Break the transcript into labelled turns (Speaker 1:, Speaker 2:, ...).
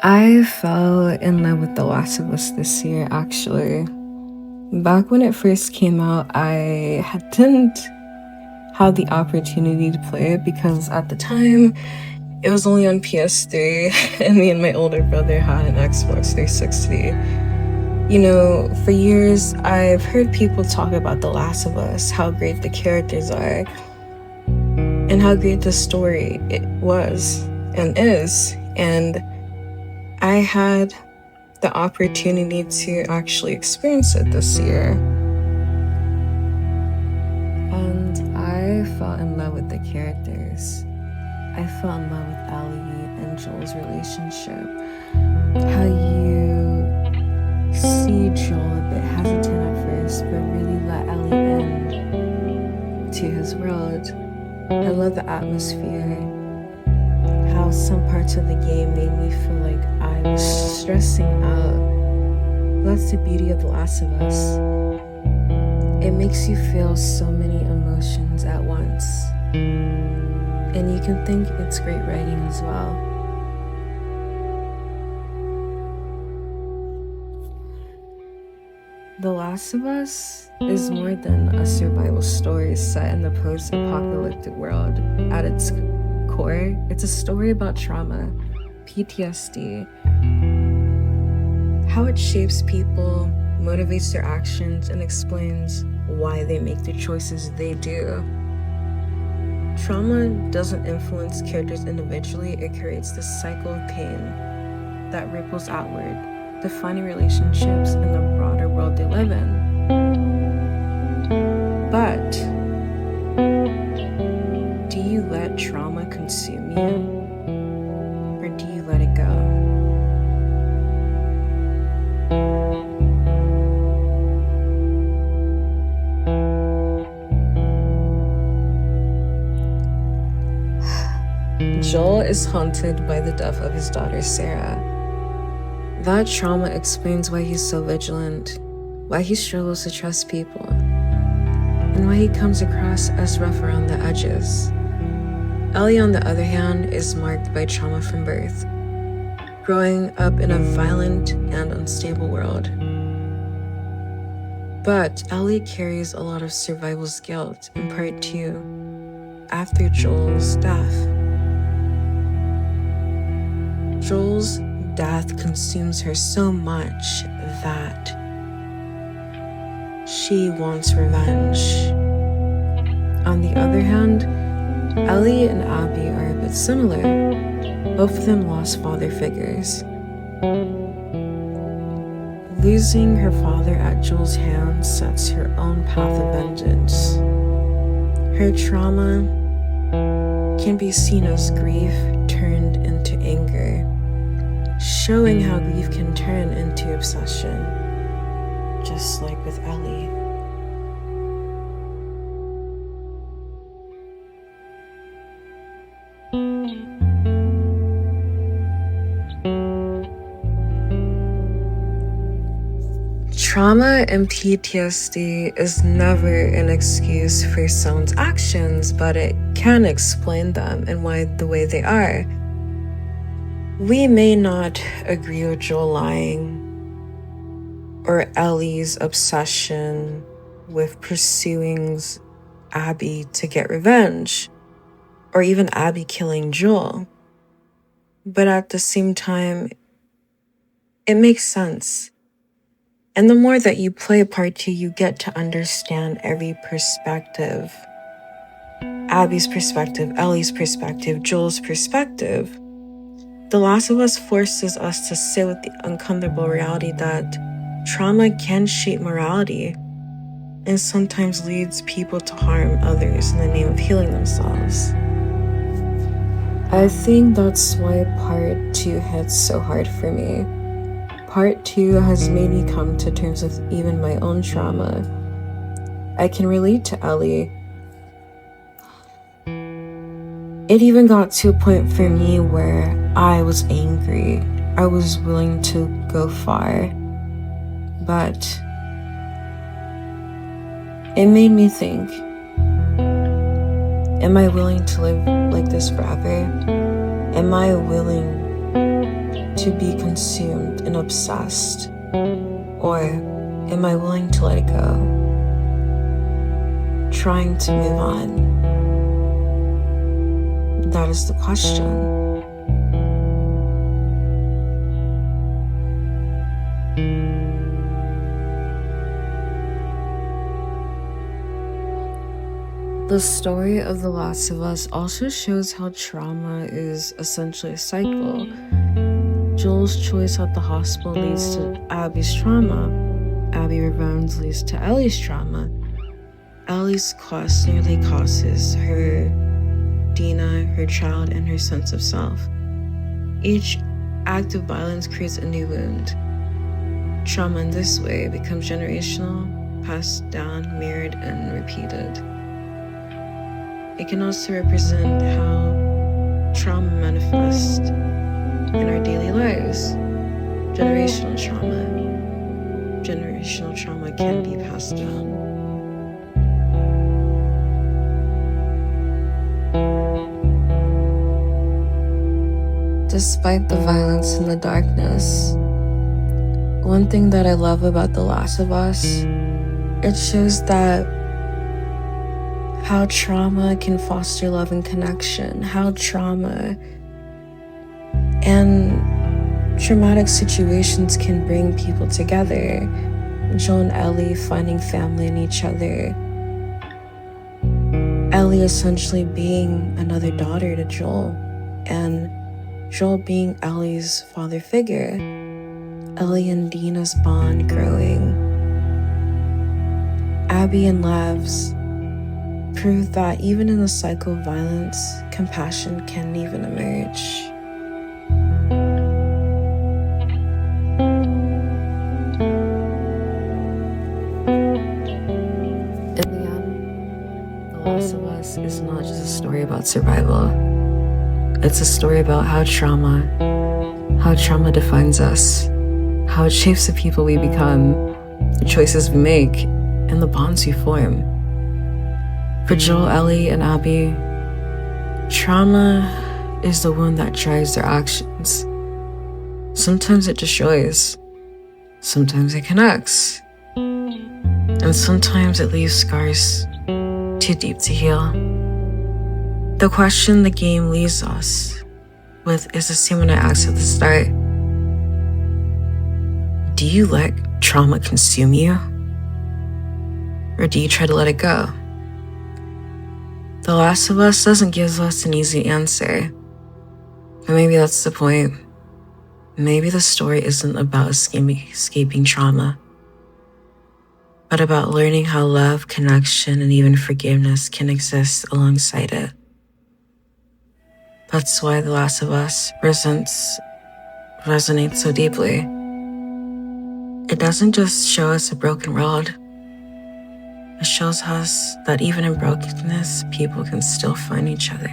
Speaker 1: I fell in love with The Last of Us this year, actually. Back when it first came out, I didn't have the opportunity to play it because at the time, it was only on PS3, and me and my older brother had an Xbox 360. You know, for years, I've heard people talk about The Last of Us, how great the characters are, and how great the story it was and is. And I had the opportunity to actually experience it this year. And I fell in love with the characters. I fell in love with Ellie and Joel's relationship. How you see Joel a bit hesitant at first, but really let Ellie in to his world. I love the atmosphere. How some parts of the game made me feel like I was stressing out. That's the beauty of The Last of Us. It makes you feel so many emotions at once. And you can think it's great writing as well. The Last of Us is more than a survival story set in the post-apocalyptic world. At its core, it's a story about trauma, PTSD, how it shapes people, motivates their actions, and explains why they make the choices they do. Trauma doesn't influence characters individually, it creates this cycle of pain that ripples outward, defining relationships in the broader world they live in. But do you let trauma consume you, or do you let it go? Joel is haunted by the death of his daughter Sarah. That trauma explains why he's so vigilant, why he struggles to trust people, and why he comes across as rough around the edges. Ellie, on the other hand, is marked by trauma from birth, growing up in a violent and unstable world. But Ellie carries a lot of survival's guilt in part 2, after Joel's death. Joel's death consumes her so much that she wants revenge. On the other hand, Ellie and Abby are a bit similar. Both of them lost father figures. Losing her father at Joel's hands sets her own path of vengeance. Her trauma can be seen as grief turned into anger, showing how grief can turn into obsession, just like with Ellie. Trauma and PTSD is never an excuse for someone's actions, but it can explain them and why the way they are. We may not agree with Joel lying or Ellie's obsession with pursuing Abby to get revenge, or even Abby killing Joel. But at the same time, it makes sense. And the more that you play part 2, you get to understand every perspective. Abby's perspective, Ellie's perspective, Joel's perspective. The Last of Us forces us to sit with the uncomfortable reality that trauma can shape morality and sometimes leads people to harm others in the name of healing themselves. I think that's why part 2 hits so hard for me. Part 2 has made me come to terms with even my own trauma. I can relate to Ellie. It even got to a point for me where I was angry. I was willing to go far. But it made me think, am I willing to live like this forever? Am I willing to be consumed and obsessed? Or am I willing to let it go? Trying to move on? That is the question. The story of The Last of Us also shows how trauma is essentially a cycle. Joel's choice at the hospital leads to Abby's trauma. Abby revenge leads to Ellie's trauma. Ellie's quest nearly costs her Dina, her child, and her sense of self. Each act of violence creates a new wound. Trauma in this way becomes generational, passed down, mirrored, and repeated. It can also represent how trauma manifests in our daily lives. Generational trauma can be passed down. Despite the violence and the darkness, one thing that I love about The Last of Us, it shows that how trauma can foster love and connection, how trauma and traumatic situations can bring people together. Joel and Ellie finding family in each other. Ellie essentially being another daughter to Joel, and Joel being Ellie's father figure. Ellie and Dina's bond growing. Abby and Lav's prove that even in the cycle of violence, compassion can even emerge. In the end, The Last of Us is not just a story about survival. It's a story about how trauma defines us, how it shapes the people we become, the choices we make, and the bonds we form. For Joel, Ellie, and Abby, trauma is the one that drives their actions. Sometimes it destroys, sometimes it connects, and sometimes it leaves scars too deep to heal. The question the game leaves us with is the same one I asked at the start. Do you let trauma consume you? Or do you try to let it go? The Last of Us doesn't give us an easy answer. But maybe that's the point. Maybe the story isn't about escaping trauma, but about learning how love, connection, and even forgiveness can exist alongside it. That's why The Last of Us resonates so deeply. It doesn't just show us a broken world. It shows us that even in brokenness, people can still find each other.